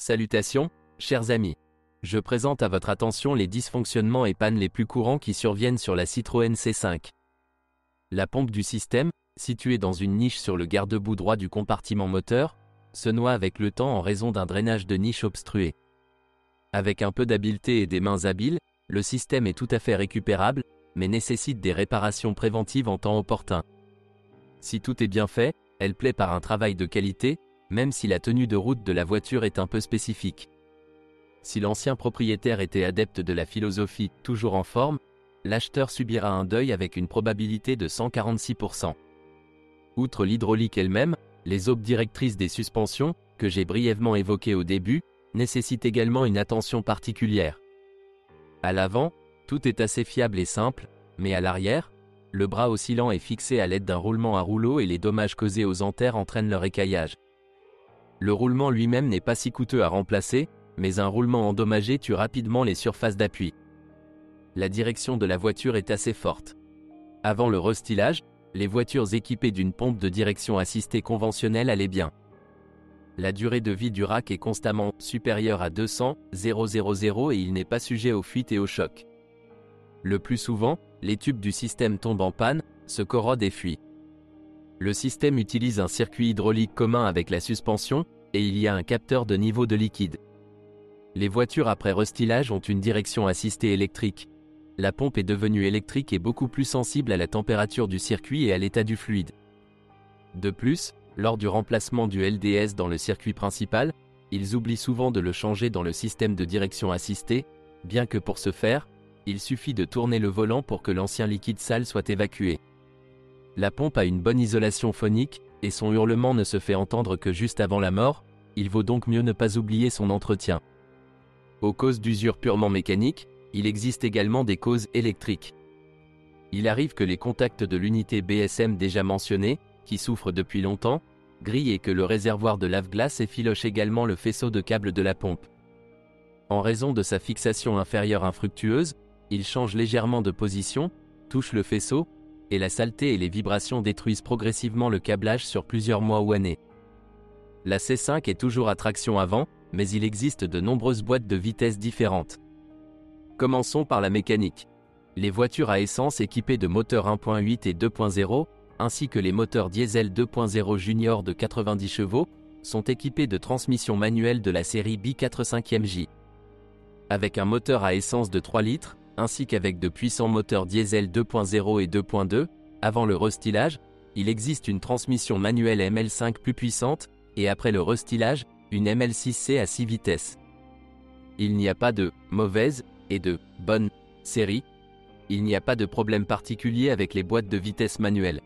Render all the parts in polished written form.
Salutations, chers amis. Je présente à votre attention les dysfonctionnements et pannes les plus courants qui surviennent sur la Citroën C5. La pompe du système, située dans une niche sur le garde-boue droit du compartiment moteur, se noie avec le temps en raison d'un drainage de niche obstrué. Avec un peu d'habileté et des mains habiles, le système est tout à fait récupérable, mais nécessite des réparations préventives en temps opportun. Si tout est bien fait, elle plaît par un travail de qualité, même si la tenue de route de la voiture est un peu spécifique. Si l'ancien propriétaire était adepte de la philosophie « toujours en forme », l'acheteur subira un deuil avec une probabilité de 146%. Outre l'hydraulique elle-même, les aubes directrices des suspensions, que j'ai brièvement évoquées au début, nécessitent également une attention particulière. À l'avant, tout est assez fiable et simple, mais à l'arrière, le bras oscillant est fixé à l'aide d'un roulement à rouleau et les dommages causés aux anthères entraînent leur écaillage. Le roulement lui-même n'est pas si coûteux à remplacer, mais un roulement endommagé tue rapidement les surfaces d'appui. La direction de la voiture est assez forte. Avant le restylage, les voitures équipées d'une pompe de direction assistée conventionnelle allaient bien. La durée de vie du rack est constamment supérieure à 200 000 et il n'est pas sujet aux fuites et aux chocs. Le plus souvent, les tubes du système tombent en panne, se corrodent et fuient. Le système utilise un circuit hydraulique commun avec la suspension, et il y a un capteur de niveau de liquide. Les voitures après restylage ont une direction assistée électrique. La pompe est devenue électrique et beaucoup plus sensible à la température du circuit et à l'état du fluide. De plus, lors du remplacement du LDS dans le circuit principal, ils oublient souvent de le changer dans le système de direction assistée, bien que pour ce faire, il suffit de tourner le volant pour que l'ancien liquide sale soit évacué. La pompe a une bonne isolation phonique, et son hurlement ne se fait entendre que juste avant la mort, il vaut donc mieux ne pas oublier son entretien. Aux causes d'usure purement mécanique, il existe également des causes électriques. Il arrive que les contacts de l'unité BSM déjà mentionnée, qui souffrent depuis longtemps, grillent et que le réservoir de lave-glace effiloche également le faisceau de câble de la pompe. En raison de sa fixation inférieure infructueuse, il change légèrement de position, touche le faisceau, et la saleté et les vibrations détruisent progressivement le câblage sur plusieurs mois ou années. La C5 est toujours à traction avant, mais il existe de nombreuses boîtes de vitesses différentes. Commençons par la mécanique. Les voitures à essence équipées de moteurs 1.8 et 2.0, ainsi que les moteurs diesel 2.0 junior de 90 chevaux, sont équipés de transmissions manuelles de la série B45J. Avec un moteur à essence de 3 litres, ainsi qu'avec de puissants moteurs diesel 2.0 et 2.2, avant le restylage, il existe une transmission manuelle ML5 plus puissante, et après le restylage, une ML6C à 6 vitesses. Il n'y a pas de « mauvaise » et de « bonne » série. Il n'y a pas de problème particulier avec les boîtes de vitesse manuelles.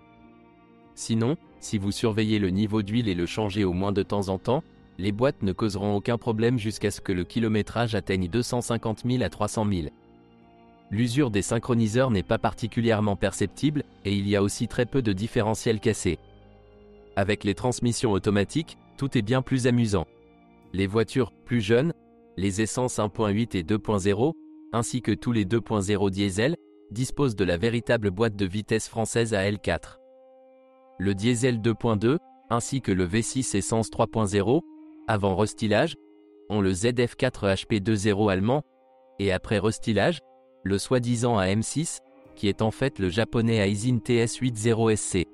Sinon, si vous surveillez le niveau d'huile et le changez au moins de temps en temps, les boîtes ne causeront aucun problème jusqu'à ce que le kilométrage atteigne 250 000 à 300 000. L'usure des synchroniseurs n'est pas particulièrement perceptible, et il y a aussi très peu de différentiels cassés. Avec les transmissions automatiques, tout est bien plus amusant. Les voitures plus jeunes, les essences 1.8 et 2.0, ainsi que tous les 2.0 diesel, disposent de la véritable boîte de vitesse française à L4. Le diesel 2.2, ainsi que le V6 essence 3.0, avant restylage, ont le ZF4 HP20 allemand, et après restylage, le soi-disant AM6, qui est en fait le japonais Aisin TS80SC.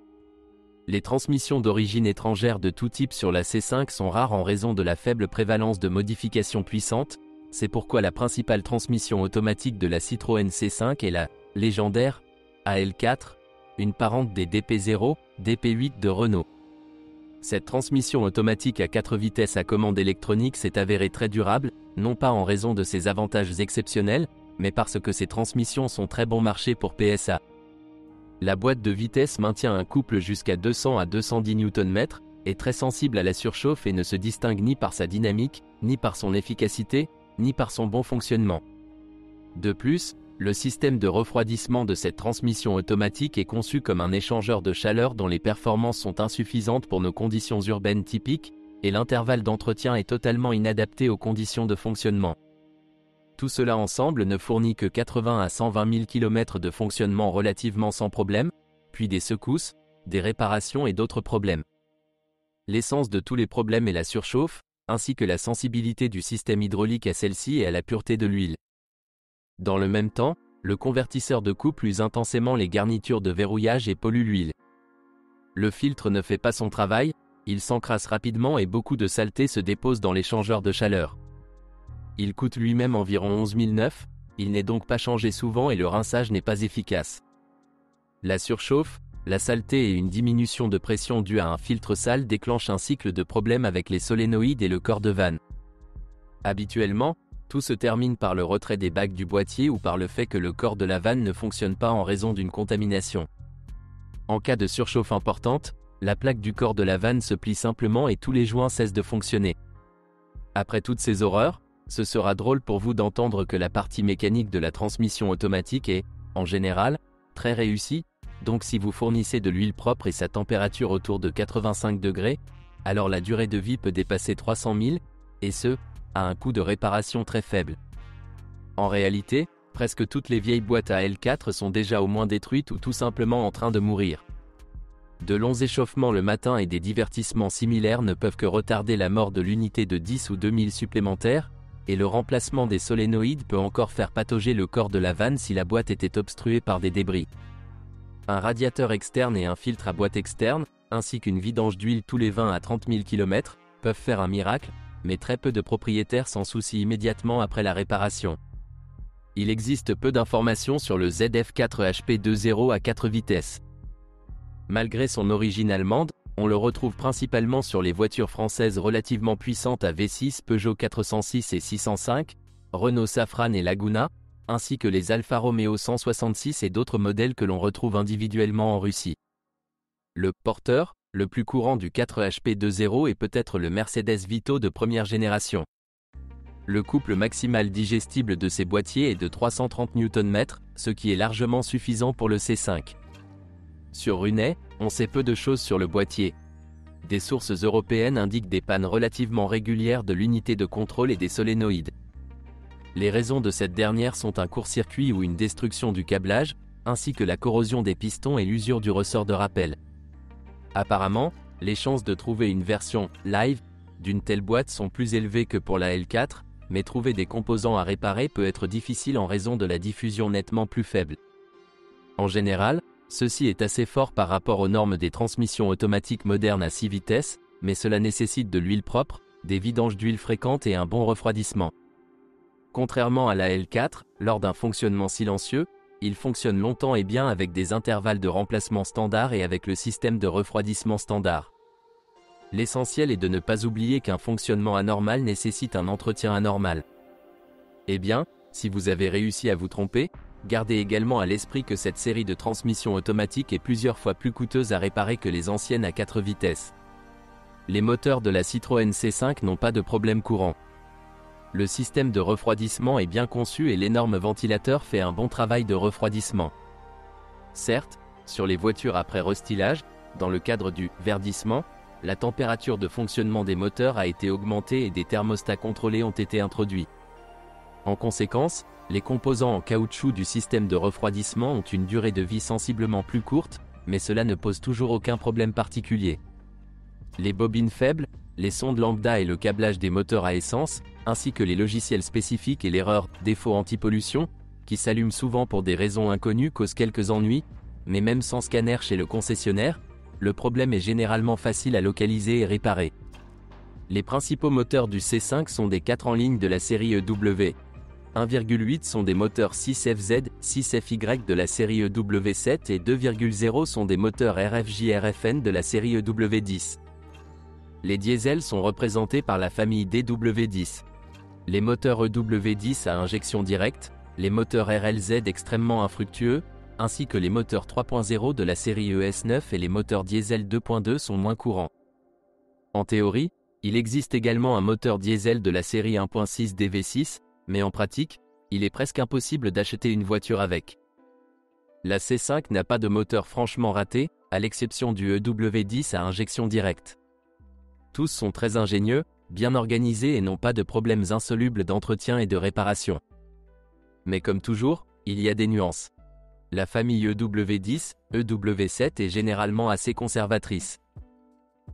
Les transmissions d'origine étrangère de tout type sur la C5 sont rares en raison de la faible prévalence de modifications puissantes, c'est pourquoi la principale transmission automatique de la Citroën C5 est la légendaire AL4, une parente des DP0, DP8 de Renault. Cette transmission automatique à 4 vitesses à commande électronique s'est avérée très durable, non pas en raison de ses avantages exceptionnels, mais parce que ces transmissions sont très bon marché pour PSA. La boîte de vitesse maintient un couple jusqu'à 200 à 210 Nm, est très sensible à la surchauffe et ne se distingue ni par sa dynamique, ni par son efficacité, ni par son bon fonctionnement. De plus, le système de refroidissement de cette transmission automatique est conçu comme un échangeur de chaleur dont les performances sont insuffisantes pour nos conditions urbaines typiques, et l'intervalle d'entretien est totalement inadapté aux conditions de fonctionnement. Tout cela ensemble ne fournit que 80 à 120 000 km de fonctionnement relativement sans problème, puis des secousses, des réparations et d'autres problèmes. L'essence de tous les problèmes est la surchauffe, ainsi que la sensibilité du système hydraulique à celle-ci et à la pureté de l'huile. Dans le même temps, le convertisseur de couple use intensément les garnitures de verrouillage et pollue l'huile. Le filtre ne fait pas son travail, il s'encrasse rapidement et beaucoup de saleté se dépose dans l'échangeur de chaleur. Il coûte lui-même environ 11 900, il n'est donc pas changé souvent et le rinçage n'est pas efficace. La surchauffe, la saleté et une diminution de pression due à un filtre sale déclenchent un cycle de problèmes avec les solénoïdes et le corps de vanne. Habituellement, tout se termine par le retrait des bagues du boîtier ou par le fait que le corps de la vanne ne fonctionne pas en raison d'une contamination. En cas de surchauffe importante, la plaque du corps de la vanne se plie simplement et tous les joints cessent de fonctionner. Après toutes ces horreurs, ce sera drôle pour vous d'entendre que la partie mécanique de la transmission automatique est, en général, très réussie, donc si vous fournissez de l'huile propre et sa température autour de 85 degrés, alors la durée de vie peut dépasser 300 000, et ce, à un coût de réparation très faible. En réalité, presque toutes les vieilles boîtes à L4 sont déjà au moins détruites ou tout simplement en train de mourir. De longs échauffements le matin et des divertissements similaires ne peuvent que retarder la mort de l'unité de 10 ou 2000 supplémentaires, et le remplacement des solénoïdes peut encore faire patauger le corps de la vanne si la boîte était obstruée par des débris. Un radiateur externe et un filtre à boîte externe, ainsi qu'une vidange d'huile tous les 20 à 30 000 km, peuvent faire un miracle, mais très peu de propriétaires s'en soucient immédiatement après la réparation. Il existe peu d'informations sur le ZF4 HP 2.0 à 4 vitesses. Malgré son origine allemande, on le retrouve principalement sur les voitures françaises relativement puissantes à V6 Peugeot 406 et 605, Renault Safran et Laguna, ainsi que les Alfa Romeo 166 et d'autres modèles que l'on retrouve individuellement en Russie. Le porteur, le plus courant du 4 HP 2.0 est peut-être le Mercedes Vito de première génération. Le couple maximal digestible de ces boîtiers est de 330 Nm, ce qui est largement suffisant pour le C5. Sur Runet, on sait peu de choses sur le boîtier. Des sources européennes indiquent des pannes relativement régulières de l'unité de contrôle et des solénoïdes. Les raisons de cette dernière sont un court-circuit ou une destruction du câblage, ainsi que la corrosion des pistons et l'usure du ressort de rappel. Apparemment, les chances de trouver une version « live » d'une telle boîte sont plus élevées que pour la L4, mais trouver des composants à réparer peut être difficile en raison de la diffusion nettement plus faible. En général, ceci est assez fort par rapport aux normes des transmissions automatiques modernes à 6 vitesses, mais cela nécessite de l'huile propre, des vidanges d'huile fréquentes et un bon refroidissement. Contrairement à la L4, lors d'un fonctionnement silencieux, il fonctionne longtemps et bien avec des intervalles de remplacement standard et avec le système de refroidissement standard. L'essentiel est de ne pas oublier qu'un fonctionnement anormal nécessite un entretien anormal. Eh bien, si vous avez réussi à vous tromper, gardez également à l'esprit que cette série de transmissions automatiques est plusieurs fois plus coûteuse à réparer que les anciennes à 4 vitesses. Les moteurs de la Citroën C5 n'ont pas de problème courant. Le système de refroidissement est bien conçu et l'énorme ventilateur fait un bon travail de refroidissement. Certes, sur les voitures après restylage, dans le cadre du verdissement, la température de fonctionnement des moteurs a été augmentée et des thermostats contrôlés ont été introduits. En conséquence, les composants en caoutchouc du système de refroidissement ont une durée de vie sensiblement plus courte, mais cela ne pose toujours aucun problème particulier. Les bobines faibles, les sondes lambda et le câblage des moteurs à essence, ainsi que les logiciels spécifiques et l'erreur « défaut anti-pollution » qui s'allument souvent pour des raisons inconnues causent quelques ennuis, mais même sans scanner chez le concessionnaire, le problème est généralement facile à localiser et réparer. Les principaux moteurs du C5 sont des 4 en ligne de la série EW. 1,8 sont des moteurs 6FZ, 6FY de la série EW7 et 2,0 sont des moteurs RFJ-RFN de la série EW10. Les diesels sont représentés par la famille DW10. Les moteurs EW10 à injection directe, les moteurs RLZ extrêmement infructueux, ainsi que les moteurs 3.0 de la série ES9 et les moteurs diesel 2.2 sont moins courants. En théorie, il existe également un moteur diesel de la série 1.6 DV6, mais en pratique, il est presque impossible d'acheter une voiture avec. La C5 n'a pas de moteur franchement raté, à l'exception du EW10 à injection directe. Tous sont très ingénieux, bien organisés et n'ont pas de problèmes insolubles d'entretien et de réparation. Mais comme toujours, il y a des nuances. La famille EW10, EW7 est généralement assez conservatrice.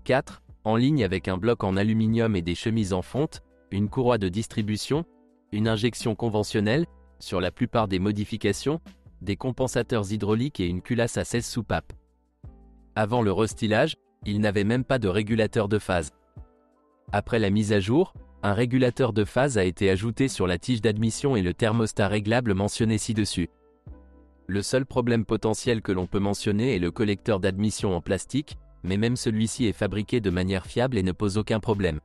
4. en ligne avec un bloc en aluminium et des chemises en fonte, une courroie de distribution, une injection conventionnelle, sur la plupart des modifications, des compensateurs hydrauliques et une culasse à 16 soupapes. Avant le restylage, il n'avait même pas de régulateur de phase. Après la mise à jour, un régulateur de phase a été ajouté sur la tige d'admission et le thermostat réglable mentionné ci-dessus. Le seul problème potentiel que l'on peut mentionner est le collecteur d'admission en plastique, mais même celui-ci est fabriqué de manière fiable et ne pose aucun problème.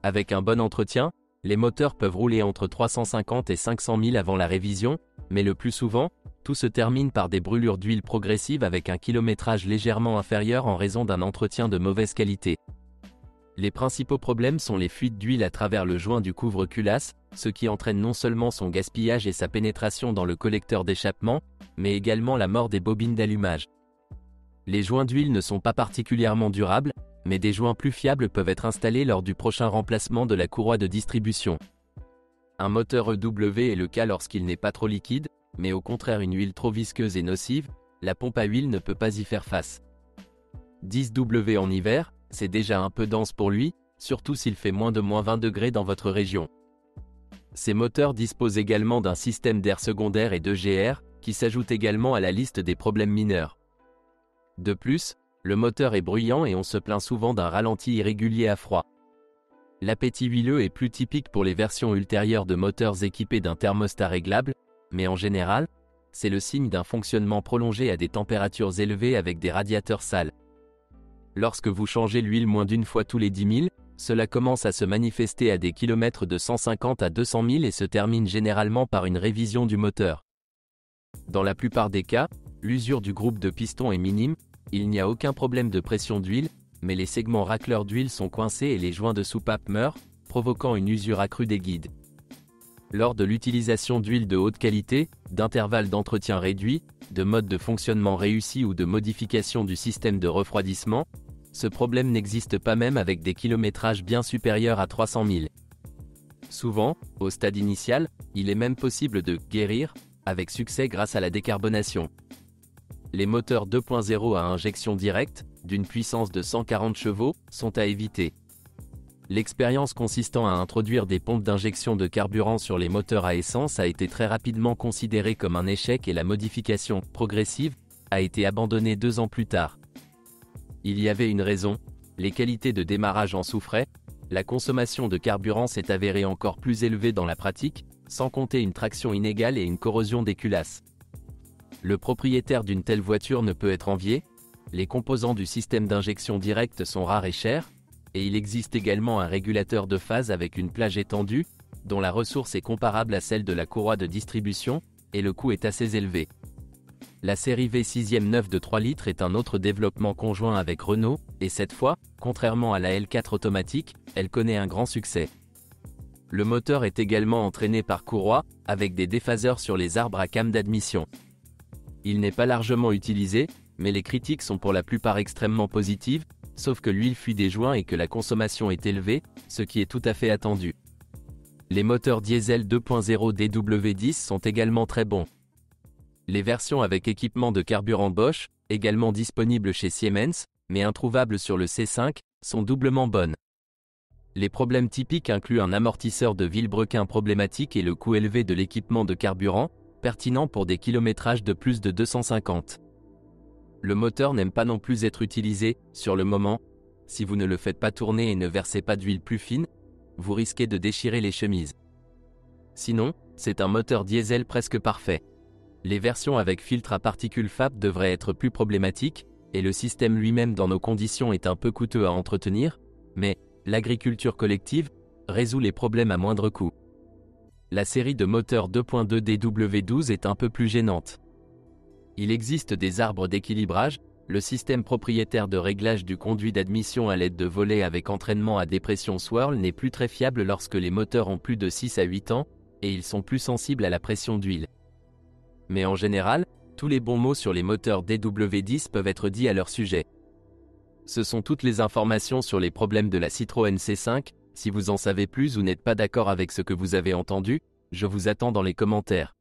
Avec un bon entretien, les moteurs peuvent rouler entre 350 et 500 000 avant la révision, mais le plus souvent, tout se termine par des brûlures d'huile progressives avec un kilométrage légèrement inférieur en raison d'un entretien de mauvaise qualité. Les principaux problèmes sont les fuites d'huile à travers le joint du couvre-culasse, ce qui entraîne non seulement son gaspillage et sa pénétration dans le collecteur d'échappement, mais également la mort des bobines d'allumage. Les joints d'huile ne sont pas particulièrement durables, mais des joints plus fiables peuvent être installés lors du prochain remplacement de la courroie de distribution. Un moteur EW est le cas lorsqu'il n'est pas trop liquide, mais au contraire une huile trop visqueuse et nocive, la pompe à huile ne peut pas y faire face. 10W en hiver, c'est déjà un peu dense pour lui, surtout s'il fait moins de -20 degrés dans votre région. Ces moteurs disposent également d'un système d'air secondaire et d'EGR, qui s'ajoute également à la liste des problèmes mineurs. De plus, le moteur est bruyant et on se plaint souvent d'un ralenti irrégulier à froid. L'appétit huileux est plus typique pour les versions ultérieures de moteurs équipés d'un thermostat réglable, mais en général, c'est le signe d'un fonctionnement prolongé à des températures élevées avec des radiateurs sales. Lorsque vous changez l'huile moins d'une fois tous les 10 000, cela commence à se manifester à des kilomètres de 150 à 200 000 et se termine généralement par une révision du moteur. Dans la plupart des cas, l'usure du groupe de pistons est minime, il n'y a aucun problème de pression d'huile, mais les segments racleurs d'huile sont coincés et les joints de soupape meurent, provoquant une usure accrue des guides. Lors de l'utilisation d'huile de haute qualité, d'intervalles d'entretien réduits, de modes de fonctionnement réussis ou de modification du système de refroidissement, ce problème n'existe pas même avec des kilométrages bien supérieurs à 300 000. Souvent, au stade initial, il est même possible de « guérir » avec succès grâce à la décarbonation. Les moteurs 2.0 à injection directe, d'une puissance de 140 chevaux, sont à éviter. L'expérience consistant à introduire des pompes d'injection de carburant sur les moteurs à essence a été très rapidement considérée comme un échec et la modification « progressive » a été abandonnée 2 ans plus tard. Il y avait une raison, les qualités de démarrage en souffraient, la consommation de carburant s'est avérée encore plus élevée dans la pratique, sans compter une traction inégale et une corrosion des culasses. Le propriétaire d'une telle voiture ne peut être envié, les composants du système d'injection directe sont rares et chers, et il existe également un régulateur de phase avec une plage étendue, dont la ressource est comparable à celle de la courroie de distribution, et le coût est assez élevé. La série V6e neuve de 3 litres est un autre développement conjoint avec Renault, et cette fois, contrairement à la L4 automatique, elle connaît un grand succès. Le moteur est également entraîné par courroie, avec des déphaseurs sur les arbres à cames d'admission. Il n'est pas largement utilisé, mais les critiques sont pour la plupart extrêmement positives, sauf que l'huile fuit des joints et que la consommation est élevée, ce qui est tout à fait attendu. Les moteurs diesel 2.0 DW10 sont également très bons. Les versions avec équipement de carburant Bosch, également disponibles chez Siemens, mais introuvables sur le C5, sont doublement bonnes. Les problèmes typiques incluent un amortisseur de Villebrequin problématique et le coût élevé de l'équipement de carburant, pertinent pour des kilométrages de plus de 250. Le moteur n'aime pas non plus être utilisé, sur le moment. Si vous ne le faites pas tourner et ne versez pas d'huile plus fine, vous risquez de déchirer les chemises. Sinon, c'est un moteur diesel presque parfait. Les versions avec filtre à particules FAP devraient être plus problématiques, et le système lui-même dans nos conditions est un peu coûteux à entretenir, mais l'agriculture collective résout les problèmes à moindre coût. La série de moteurs 2.2 DW12 est un peu plus gênante. Il existe des arbres d'équilibrage, le système propriétaire de réglage du conduit d'admission à l'aide de volets avec entraînement à dépression swirl n'est plus très fiable lorsque les moteurs ont plus de 6 à 8 ans, et ils sont plus sensibles à la pression d'huile. Mais en général, tous les bons mots sur les moteurs DW10 peuvent être dits à leur sujet. Ce sont toutes les informations sur les problèmes de la Citroën C5, si vous en savez plus ou n'êtes pas d'accord avec ce que vous avez entendu, je vous attends dans les commentaires.